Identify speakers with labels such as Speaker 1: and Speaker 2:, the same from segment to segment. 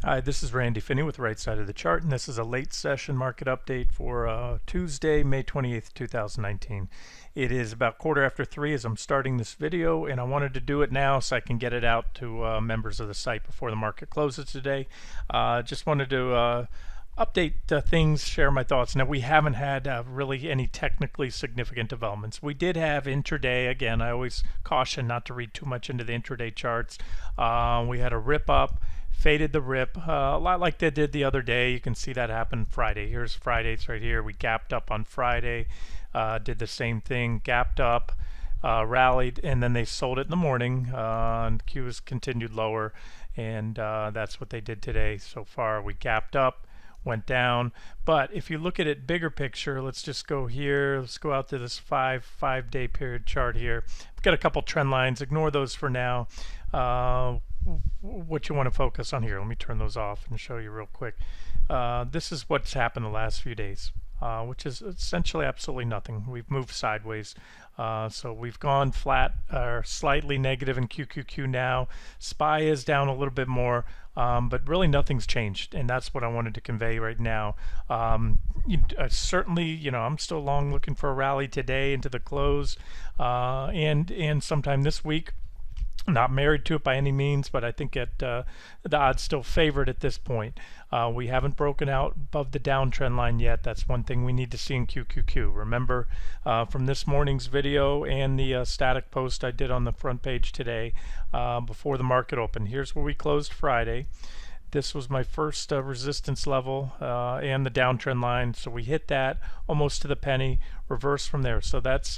Speaker 1: Hi, this is Randy Finney with the Right Side of the Chart, and this is a late session market update for Tuesday, May 28th, 2019. It is about 3:15 as I'm starting this video, and I wanted to do it now so I can get it out to members of the site before the market closes today. Just wanted to update things, share my thoughts. Now, we haven't had really any technically significant developments. We did have intraday. Again, I always caution not to read too much into the intraday charts. We had a rip up, faded the rip, a lot like they did the other day. You can see that happen Friday. Here's Friday's right here. We gapped up on Friday, did the same thing, gapped up, rallied, and then they sold it in the morning, and Q has continued lower, and that's what they did today so far. We gapped up, went down, but if you look at it bigger picture, let's just go here, let's go out to this five-day period chart here. We've got a couple trend lines, ignore those for now. What you want to focus on here, let me turn those off and show you real quick. This is what's happened the last few days, which is essentially absolutely nothing. We've moved sideways, so we've gone flat or slightly negative in QQQ now. SPY is down a little bit more, but really nothing's changed, and that's what I wanted to convey right now. Certainly, I'm still long looking for a rally today into the close, and sometime this week. Not married to it by any means, but I think the odds still favored at this point. We haven't broken out above the downtrend line yet. That's one thing we need to see in QQQ. Remember from this morning's video and the static post I did on the front page today before the market opened. Here's where we closed Friday. This was my first resistance level and the downtrend line, so we hit that almost to the penny, reverse from there. So that's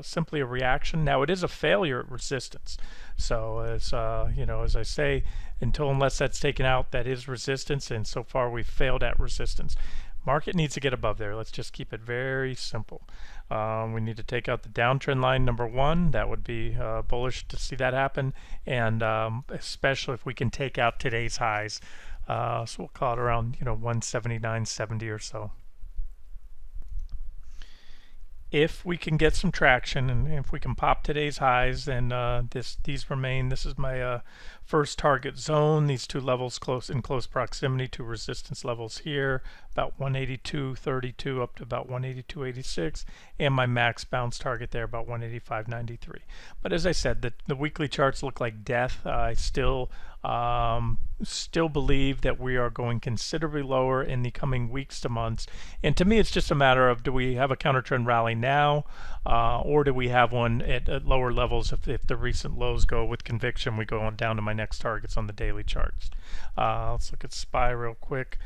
Speaker 1: simply a reaction. Now it is a failure at resistance. So as as I say, unless that's taken out, that is resistance, and so far we've failed at resistance. Market needs to get above there. Let's just keep it very simple. We need to take out the downtrend line number one. That would be bullish to see that happen, and especially if we can take out today's highs. So we'll call it around 179.70 or so. If we can get some traction, and if we can pop today's highs, then these remain. This is my first target zone. These two levels in close proximity to resistance levels here, about 182.32 up to about 182.86, and my max bounce target there about 185.93. But as I said, the weekly charts look like death. I still believe that we are going considerably lower in the coming weeks to months, and to me it's just a matter of, do we have a counter trend rally now, or do we have one at lower levels? If the recent lows go with conviction, we go on down to my next targets on the daily charts. Let's look at SPY real quick.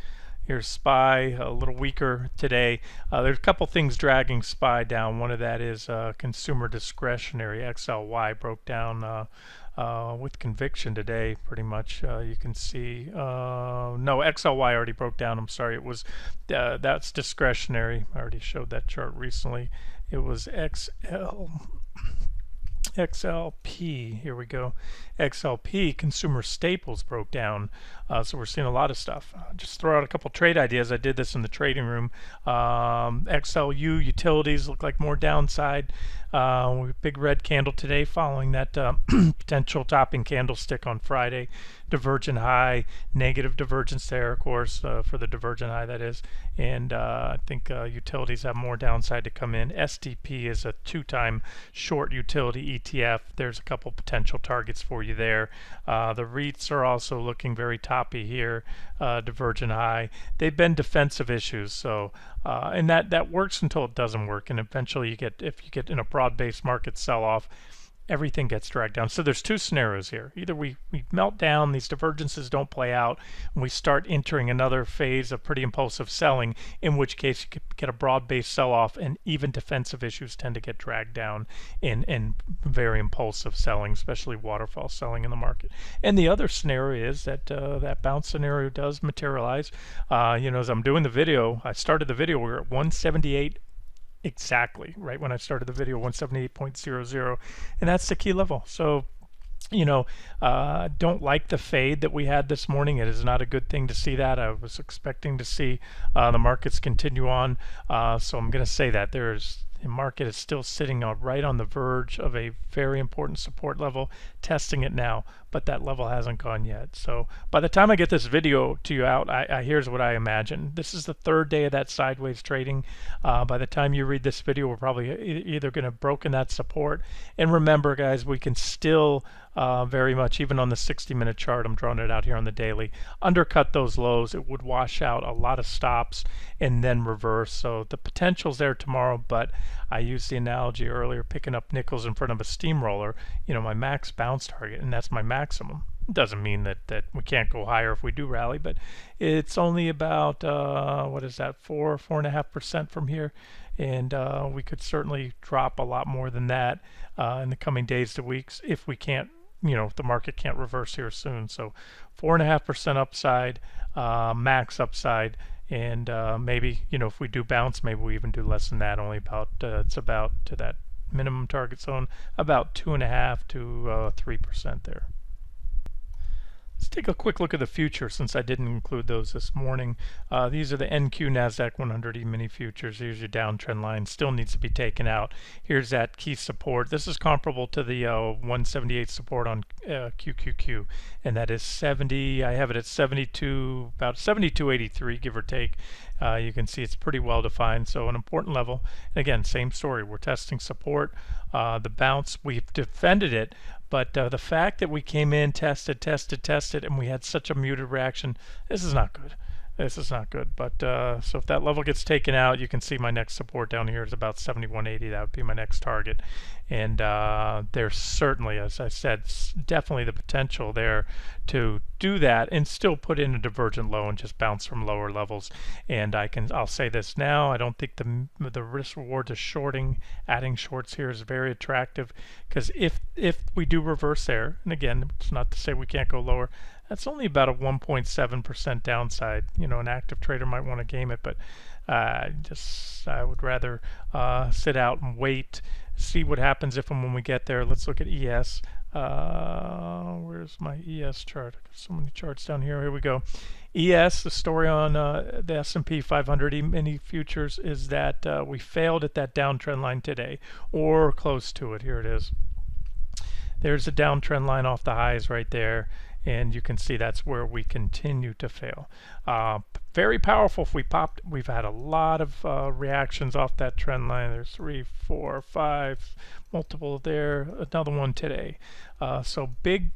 Speaker 1: Here's SPY, a little weaker today. There's a couple things dragging SPY down. One of that is consumer discretionary. XLY broke down with conviction today, pretty much. You can see, no, XLY already broke down. I'm sorry, it was that's discretionary. I already showed that chart recently. It was XLP, here we go. XLP, consumer staples, broke down. So we're seeing a lot of stuff. Just throw out a couple trade ideas. I did this in the trading room. XLU, utilities, look like more downside. Big red candle today following that potential topping candlestick on Friday. Divergent high, negative divergence there, of course, for the divergent high, that is. And I think utilities have more downside to come in. STP is a two-time short utility ETF. There's a couple potential targets for you there. The REITs are also looking very toppy here, divergent high. They've been defensive issues, so and that works until it doesn't work, and eventually if you get in a broad-based market sell-off, everything gets dragged down. So there's two scenarios here. Either we melt down, these divergences don't play out, and we start entering another phase of pretty impulsive selling, in which case you could get a broad-based sell-off, and even defensive issues tend to get dragged down in very impulsive selling, especially waterfall selling in the market. And the other scenario is that that bounce scenario does materialize. As I'm doing the video, I started the video, we were at 178 exactly right when I started the video, 178.00, and that's the key level. So don't like the fade that we had this morning. It is not a good thing to see that. I was expecting to see the markets continue on, so I'm going to say that there's the market is still sitting right on the verge of a very important support level, testing it now, but that level hasn't gone yet. So by the time I get this video to you out, here's what I imagine. This is the third day of that sideways trading. By the time you read this video, we're probably either going to have broken that support. And remember, guys, we can still very much, even on the 60-minute chart, I'm drawing it out here on the daily, undercut those lows. It would wash out a lot of stops and then reverse. So the potential's there tomorrow, but I used the analogy earlier, picking up nickels in front of a steamroller, my max bounce target, and that's my maximum. It doesn't mean that we can't go higher if we do rally, but it's only about, what is that, 4.5% from here. And we could certainly drop a lot more than that in the coming days to weeks if we can't, if the market can't reverse here soon. So 4.5% upside, max upside. And maybe, if we do bounce, maybe we even do less than that, only about, it's about to that minimum target zone, about 2.5 to 3% there. Let's take a quick look at the future since I didn't include those this morning. These are the NQ NASDAQ 100 E-mini futures. Here's your downtrend line. Still needs to be taken out. Here's that key support. This is comparable to the 178 support on QQQ, and that is 70. I have it at 72, about 72.83, give or take. You can see it's pretty well defined, so an important level. And again, same story. We're testing support. The bounce, we've defended it, but the fact that we came in, tested, and we had such a muted reaction, this is not good. This is not good. But so if that level gets taken out, you can see my next support down here is about 71.80. That would be my next target. And there's certainly, as I said, definitely the potential there to do that and still put in a divergent low and just bounce from lower levels. And I'll say this now, I don't think the risk reward to shorting, adding shorts here is very attractive, because if we do reverse there, and again, it's not to say we can't go lower, that's only about a 1.7% downside. An active trader might want to game it, but I would rather sit out and wait, see what happens if and when we get there. Let's look at ES. Where's my ES chart? I've got so many charts down here. Here we go. ES, the story on the S&P 500 E-mini futures is that we failed at that downtrend line today, or close to it. Here it is. There's a downtrend line off the highs right there, and you can see that's where we continue to fail. Very powerful if we popped. We've had a lot of reactions off that trend line. There's 3, 4, 5, multiple there, another one today. So big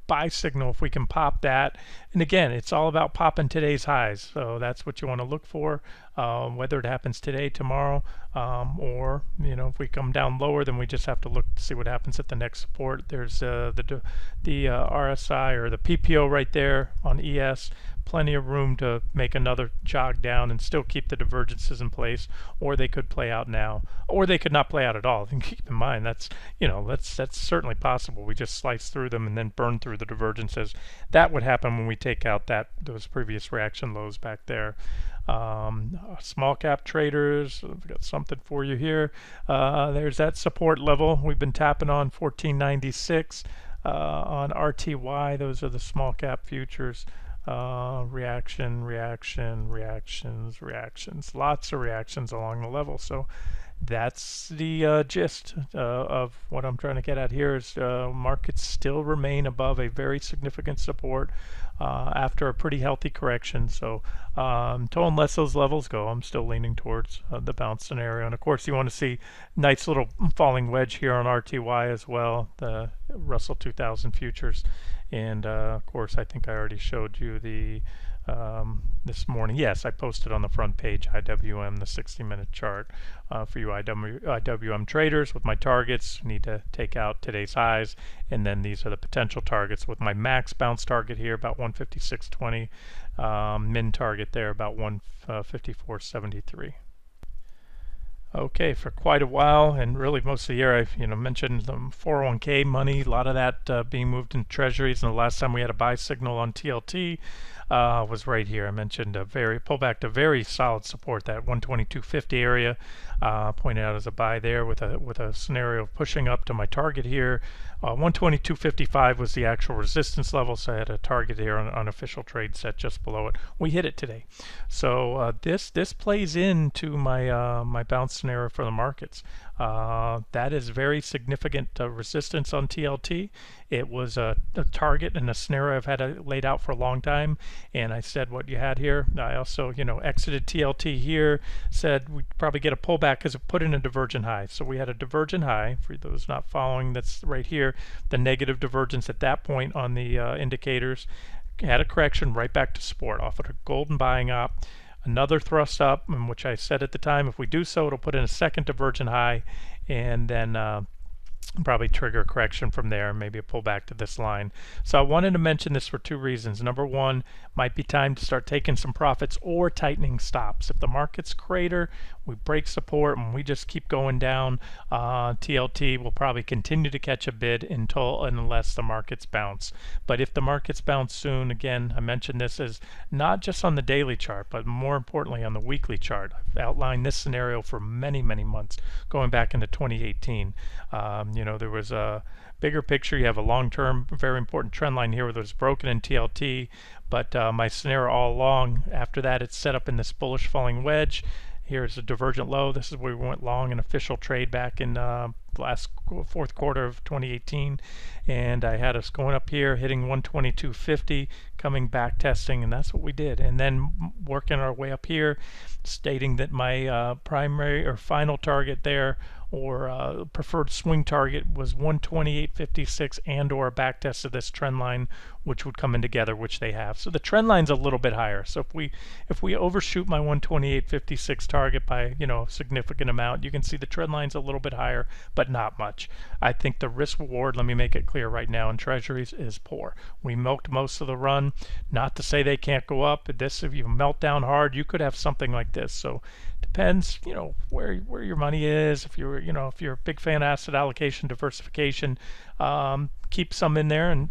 Speaker 1: buy signal if we can pop that. And again, it's all about popping today's highs. So that's what you want to look for, whether it happens today, tomorrow, or if we come down lower, then we just have to look to see what happens at the next support. There's the RSI or the PPO right there on ES. Plenty of room to make another jog down and still keep the divergences in place, or they could play out now, or they could not play out at all. And keep in mind that's certainly possible. We just slice through them and then burn through the divergences. That would happen when we take out those previous reaction lows back there. Small cap traders, I've got something for you here. There's that support level we've been tapping on, 1496 on RTY. Those are the small cap futures. Reactions, lots of reactions along the level. So that's the gist of what I'm trying to get at here is markets still remain above a very significant support after a pretty healthy correction. So until unless those levels go, I'm still leaning towards the bounce scenario. And of course, you want to see nice little falling wedge here on RTY as well, the Russell 2000 futures. And of course, I think I already showed you the this morning. Yes, I posted on the front page IWM, the 60-minute chart for you IWM traders with my targets. Need to take out today's highs, and then these are the potential targets with my max bounce target here about 156.20, min target there about 154.73. Okay, for quite a while, and really most of the year, I've mentioned the 401k money, a lot of that being moved into treasuries. And the last time we had a buy signal on TLT was right here. I mentioned a pullback to very solid support, that 122.50 area, pointed out as a buy there with a scenario of pushing up to my target here. 122.55 was the actual resistance level, so I had a target here on official trade set just below it. We hit it today, so this plays into my my bounce scenario for the markets. That is very significant resistance on TLT. It was a target and a scenario I've had laid out for a long time, and I said what you had here. I also, exited TLT here, said we'd probably get a pullback because it put in a divergent high. So we had a divergent high. For those not following, that's right here, the negative divergence at that point on the indicators. Had a correction right back to support off of a golden buying op. Another thrust up, in which I said at the time, if we do so, it'll put in a second divergent high, and then probably trigger a correction from there, maybe a pullback to this line. So I wanted to mention this for two reasons. Number one, might be time to start taking some profits or tightening stops. If the markets crater, we break support and we just keep going down, TLT will probably continue to catch a bid unless the markets bounce. But if the markets bounce soon, again, I mentioned this as not just on the daily chart, but more importantly on the weekly chart. I've outlined this scenario for many, many months, going back into 2018. There was a bigger picture. You have a long-term, very important trend line here where it was broken in TLT, but my scenario all along, after that, it's set up in this bullish falling wedge. Here's a divergent low. This is where we went long an official trade back in fourth quarter of 2018, and I had us going up here, hitting 122.50, coming back testing, and that's what we did. And then working our way up here, stating that my primary or final target there, or preferred swing target, was 128.56 and or a back test of this trend line, which would come in together, which they have. So the trend line's a little bit higher. So if we overshoot my 128.56 target by a significant amount, you can see the trend line's a little bit higher, but not much. I think the risk reward, let me make it clear right now, in treasuries is poor. We milked most of the run. Not to say they can't go up. This, if you melt down hard, you could have something like this. So depends, where your money is. If you're a big fan of asset allocation, diversification, keep some in there and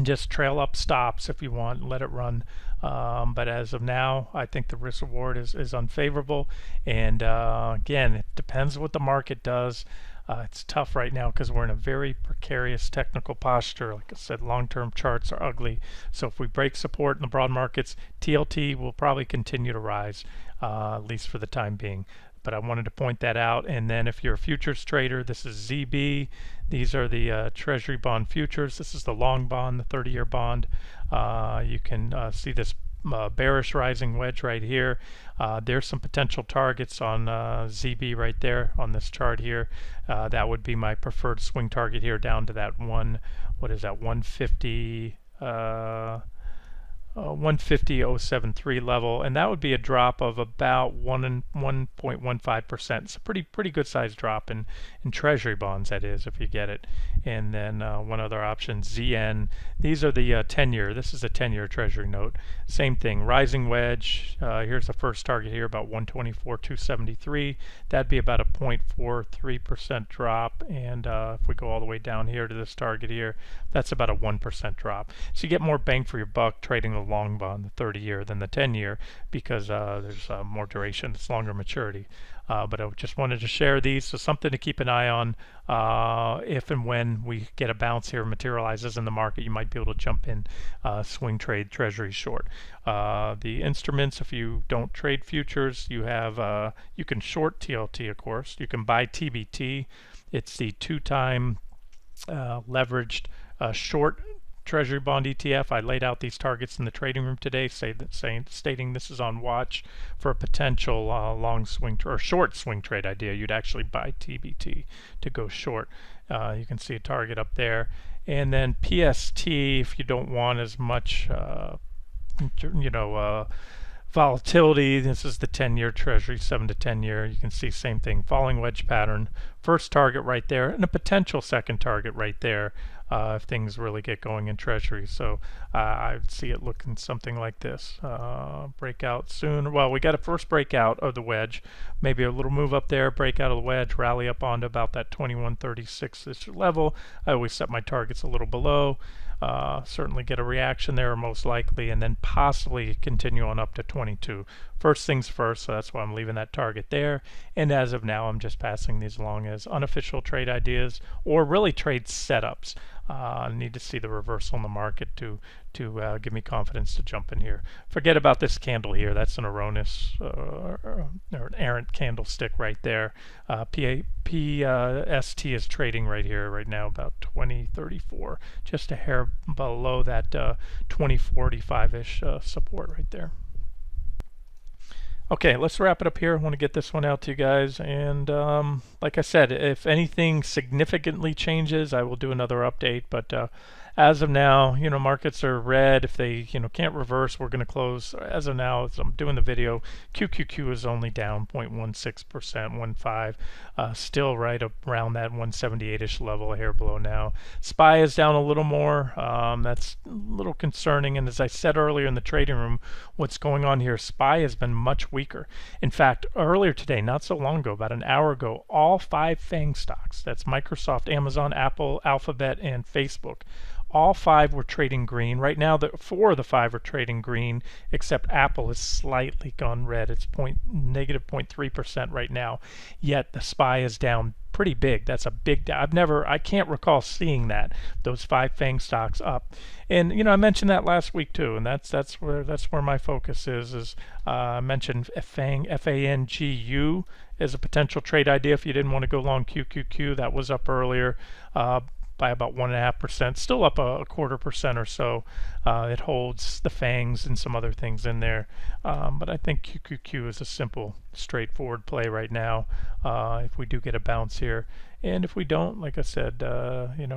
Speaker 1: just trail up stops if you want, let it run. But as of now, I think the risk reward is unfavorable. And again, it depends what the market does. It's tough right now because we're in a very precarious technical posture. Like I said, long-term charts are ugly. So if we break support in the broad markets, TLT will probably continue to rise, at least for the time being. But I wanted to point that out. And then if you're a futures trader, this is ZB. These are the Treasury bond futures. This is the long bond, the 30-year bond. You can see this bearish rising wedge right here. There's some potential targets on ZB right there on this chart here. That would be my preferred swing target here, down to that 150. 150.073 level, and that would be a drop of about 1.15%. It's a pretty good sized drop in treasury bonds, that is, if you get it. And then one other option, ZN. These are the 10-year. This is a 10-year treasury note. Same thing, rising wedge. Here's the first target here, about 124.273. That'd be about a 0.43% drop. And if we go all the way down here to this target here, that's about a 1% drop. So you get more bang for your buck trading the long bond, the 30-year, than the 10-year, because there's more duration, it's longer maturity. But I just wanted to share these, so something to keep an eye on. If and when we get a bounce here, materializes in the market, you might be able to jump in, swing trade treasury short. The instruments, if you don't trade futures, you have you can short TLT, of course. You can buy TBT. It's the 2-time leveraged short Treasury bond ETF. I laid out these targets in the trading room today, stating this is on watch for a potential long swing or short swing trade idea. You'd actually buy TBT to go short. You can see a target up there. And then PST, if you don't want as much, volatility. This is the 10-year Treasury, 7 to 10 year. You can see same thing, falling wedge pattern. First target right there, and a potential second target right there if things really get going in Treasury. So I would see it looking something like this. Breakout soon. Well, we got a first breakout of the wedge, maybe a little move up there, breakout of the wedge, rally up onto about that 2136-ish level. I always set my targets a little below. Certainly get a reaction there, most likely, and then possibly continue on up to 22. First things first, so that's why I'm leaving that target there. And as of now, I'm just passing these along as unofficial trade ideas, or really trade setups. Need to see the reversal in the market to give me confidence to jump in here. Forget about this candle here. That's an erroneous or an errant candlestick right there. PST is trading right here right now about 2034, just a hair below that 2045-ish support right there. Okay, let's wrap it up here. I want to get this one out to you guys. And like I said, if anything significantly changes, I will do another update. But as of now, markets are red. If they, can't reverse, we're going to close. As of now, as I'm doing the video, QQQ is only down 0.16%, 1.5, still right up around that 178-ish level, a hair below now. SPY is down a little more. That's a little concerning. And as I said earlier in the trading room, what's going on here, SPY has been much weaker. In fact, earlier today, not so long ago, about an hour ago, all 5 FANG stocks, that's Microsoft, Amazon, Apple, Alphabet, and Facebook, all 5 were trading green. Right now, 4 of the 5 are trading green, except Apple is slightly gone red. It's negative 0.3% right now. Yet the SPY is down pretty big. That's a big down. I can't recall seeing that. Those 5 FANG stocks up. And I mentioned that last week too, and that's where my focus is I mentioned FANG, FANGU as a potential trade idea if you didn't want to go long QQQ. That was up earlier. By about 1.5%, still up a 0.25% or so. It holds the FANGs and some other things in there, but I think QQQ is a simple, straightforward play right now. If we do get a bounce here, and if we don't, like I said,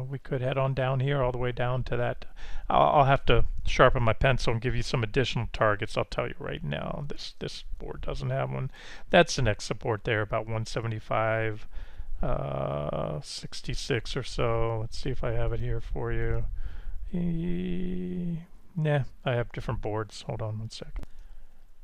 Speaker 1: we could head on down here all the way down to that. I'll have to sharpen my pencil and give you some additional targets. I'll tell you right now. This board doesn't have one. That's the next support there, about 175. 66 or so. Let's see if I have it here for you. Nah, I have different boards. Hold on one second.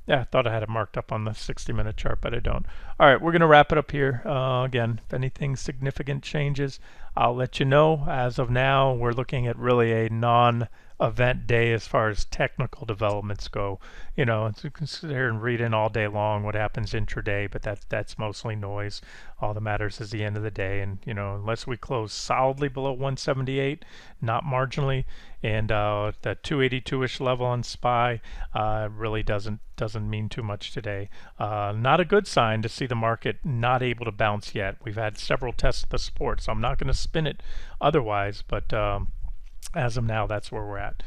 Speaker 1: Yeah, I thought I had it marked up on the 60-minute chart, but I don't. All right, we're going to wrap it up here. Again, if anything significant changes, I'll let you know. As of now, we're looking at really a non-event day as far as technical developments go. You can sit here and read in all day long what happens intraday, but that's mostly noise. All that matters is the end of the day. And unless we close solidly below 178, not marginally, and that 282-ish level on SPY really doesn't mean too much today. Not a good sign to see the market not able to bounce yet. We've had several tests of the support, so I'm not going to spin it otherwise, but as of now, that's where we're at.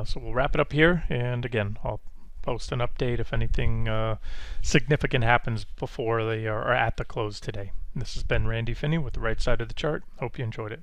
Speaker 1: So we'll wrap it up here, and again, I'll post an update if anything significant happens before they are at the close today. This has been Randy Finney with the right side of the chart. Hope you enjoyed it.